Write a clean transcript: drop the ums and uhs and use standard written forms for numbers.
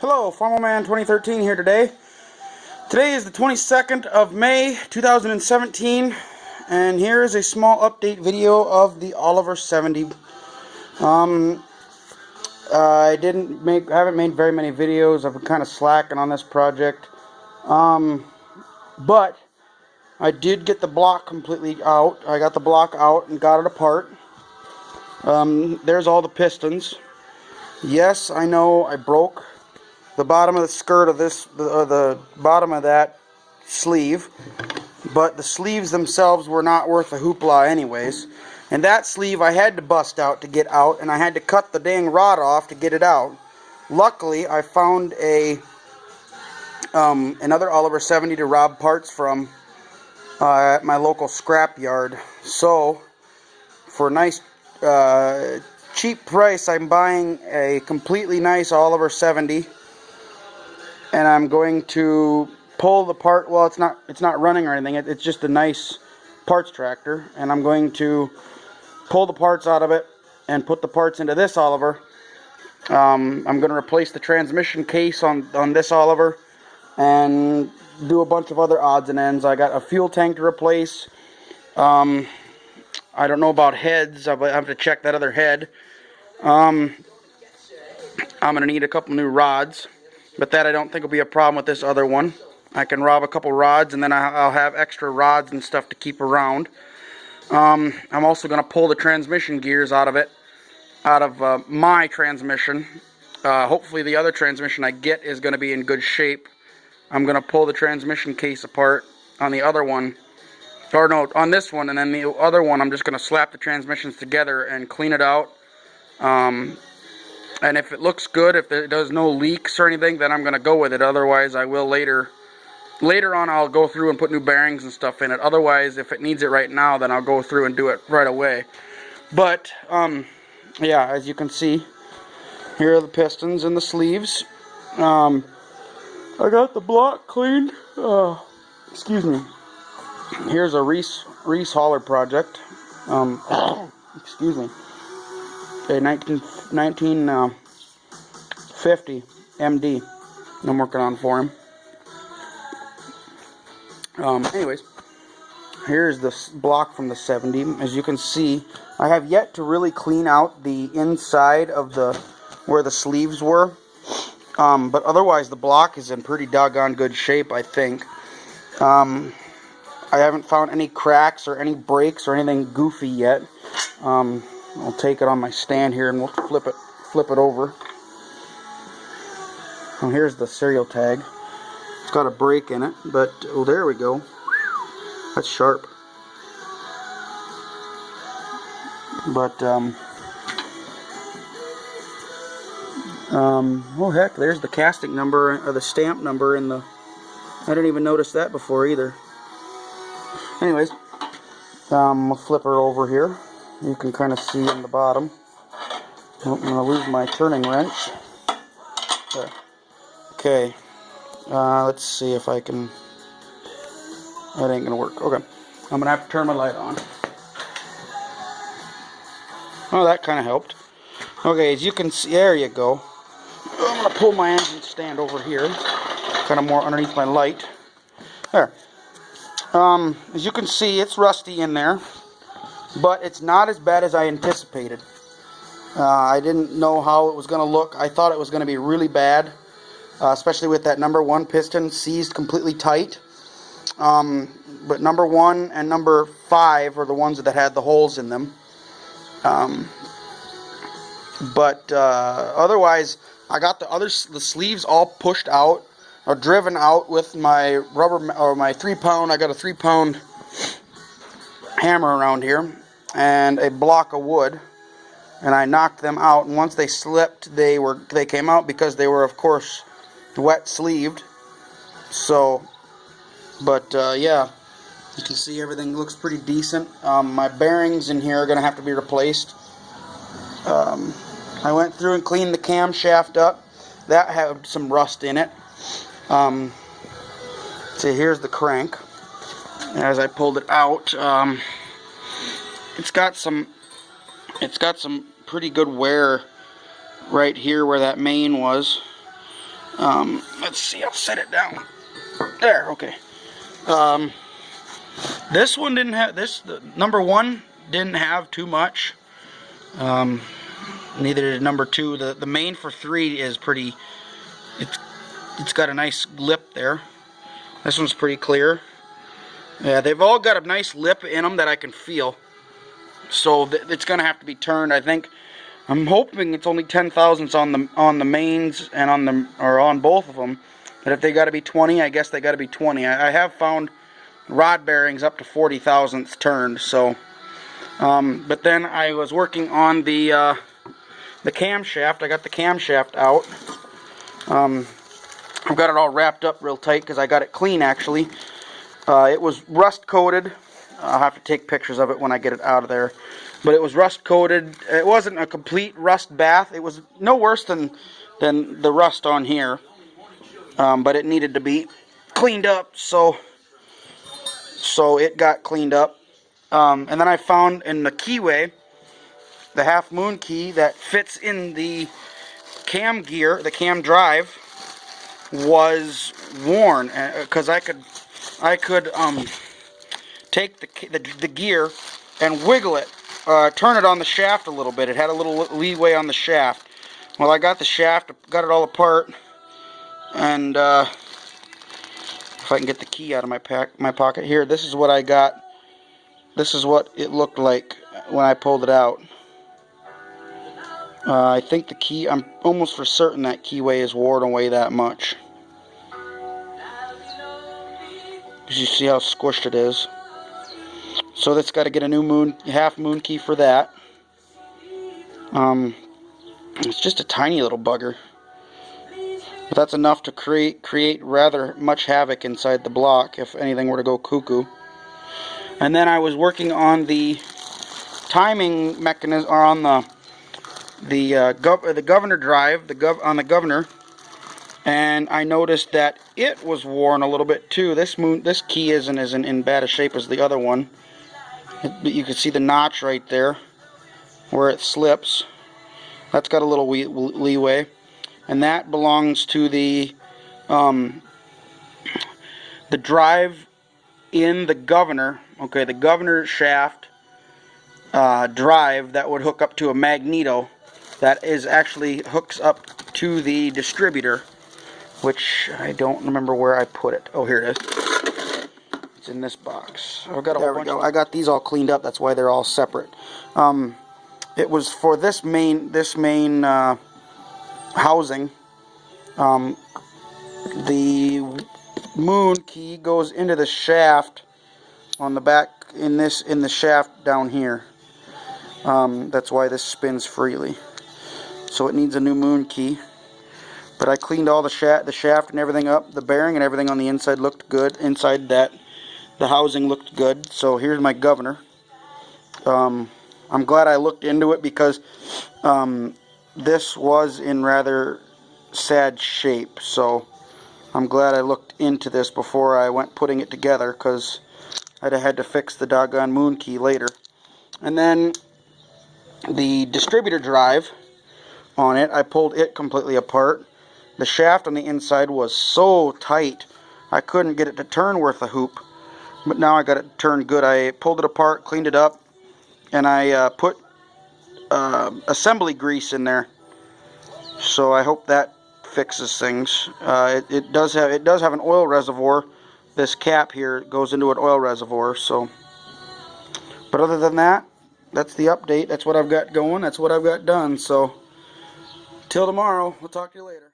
Hello, Farmerman 2013 here today. Today is the 22nd of May 2017, and here is a small update video of the Oliver 70. I haven't made very many videos. I've been kind of slacking on this project. But I did get the block completely out. I got the block out and got it apart. There's all the pistons. Yes, I know I broke the bottom of the skirt of this, the bottom of that sleeve, but the sleeves themselves were not worth a hoopla anyways. And that sleeve I had to bust out to get out, and I had to cut the dang rod off to get it out. Luckily, I found another Oliver 70 to rob parts from at my local scrap yard. So, for a nice cheap price, I'm buying a completely nice Oliver 70. And I'm going to pull the part. Well, it's not running or anything. It's just a nice parts tractor, and I'm going to pull the parts out of it and put the parts into this Oliver. I'm going to replace the transmission case on this Oliver and do a bunch of other odds and ends. I got a fuel tank to replace. I don't know about heads. I have to check that other head. I'm going to need a couple new rods. But that I don't think will be a problem with this other one. I can rob a couple rods, and then I'll have extra rods and stuff to keep around. I'm also going to pull the transmission gears out of my transmission. Hopefully the other transmission I get is going to be in good shape. I'm going to pull the transmission case apart on the other one. Or no, on this one, and then the other one I'm just going to slap the transmissions together and clean it out. And if it looks good, if it does no leaks or anything, then I'm going to go with it. Otherwise, I will later. Later on, I'll go through and put new bearings and stuff in it. Otherwise, if it needs it right now, then I'll go through and do it right away. But, yeah, as you can see, here are the pistons and the sleeves. I got the block cleaned. Excuse me. Here's a Reese Hauler project. Excuse me. A 1950 MD I'm working on for him. Anyways, here's the block from the 70. As you can see, I have yet to really clean out the inside of where the sleeves were. But otherwise, the block is in pretty doggone good shape, I think. I haven't found any cracks or any breaks or anything goofy yet. I'll take it on my stand here and we'll flip it over. Oh, here's the serial tag. It's got a break in it, but oh, there we go. That's sharp. But oh heck, there's the casting number or the stamp number in the. I didn't even notice that before either. Anyways, we'll flip her over here. You can kind of see in the bottom. Oh, I'm going to lose my turning wrench. There. Okay. Let's see if I can... That ain't going to work. Okay. I'm going to have to turn my light on. Oh, that kind of helped. Okay, as you can see... There you go. I'm going to pull my engine stand over here. Kind of more underneath my light. There. As you can see, it's rusty in there. But it's not as bad as I anticipated. I didn't know how it was going to look. I thought it was going to be really bad, especially with that number 1 piston seized completely tight. But number 1 and number 5 are the ones that had the holes in them. Otherwise, I got the sleeves all pushed out or driven out with my rubber or my 3-pound. I got a 3-pound hammer around here and a block of wood, and I knocked them out, and once they slipped, they came out because they were, of course, wet sleeved. So but yeah, you can see everything looks pretty decent. My bearings in here are gonna have to be replaced. I went through and cleaned the camshaft up. That had some rust in it. So here's the crank. As I pulled it out, it's got some pretty good wear right here where that main was. Let's see, I'll set it down. There, okay. This one didn't have, the number 1 didn't have too much. Neither did number 2. The main for 3 is pretty, it's got a nice lip there. This one's pretty clear. Yeah, they've all got a nice lip in them that I can feel. So it's going to have to be turned, I think. I'm hoping it's only 10 thousandths on the mains and on both of them. But if they got to be 20, I guess they got to be 20. I have found rod bearings up to 40 thousandths turned. So, but then I was working on the camshaft. I got the camshaft out. I've got it all wrapped up real tight because I got it clean actually. It was rust coated. I'll have to take pictures of it when I get it out of there. But it was rust coated. It wasn't a complete rust bath. It was no worse than the rust on here. But it needed to be cleaned up, so it got cleaned up. And then I found in the keyway, the half moon key that fits in the cam gear, the cam drive, was worn because I could take the gear and wiggle it, turn it on the shaft a little bit. It had a little leeway on the shaft. Well, I got the shaft, got it all apart, and if I can get the key out of my pocket here, this is what I got. This is what it looked like when I pulled it out. I think the key, I'm almost for certain that keyway is worn away that much. You see how squished it is. So that's got to get a new half moon key for that. It's just a tiny little bugger, but that's enough to create rather much havoc inside the block if anything were to go cuckoo. And then I was working on the timing mechanism, or on the governor drive, on the governor, and I noticed that it was worn a little bit too. This key isn't in bad a shape as the other one. But you can see the notch right there where it slips. That's got a little leeway, and that belongs to the drive in the governor. Okay, the governor shaft drive that would hook up to a magneto that is actually hooks up to the distributor, which I don't remember where I put it. Oh, here it is. It's in this box. I've got a whole bunch. There we go. I got these all cleaned up. That's why they're all separate. It was for this main housing. The moon key goes into the shaft on the back in the shaft down here. That's why this spins freely. So it needs a new moon key. But I cleaned all the shaft and everything up. The bearing and everything on the inside looked good. Inside that, the housing looked good. So here's my governor. I'm glad I looked into it because this was in rather sad shape. So I'm glad I looked into this before I went putting it together, because I'd have had to fix the doggone moon key later. And then the distributor drive on it, I pulled it completely apart. The shaft on the inside was so tight I couldn't get it to turn worth a hoop. But now I got it turned good. I pulled it apart, cleaned it up, and I put assembly grease in there. So I hope that fixes things. It does have an oil reservoir. This cap here goes into an oil reservoir. So, but other than that, that's the update. That's what I've got going. That's what I've got done. So till tomorrow, we'll talk to you later.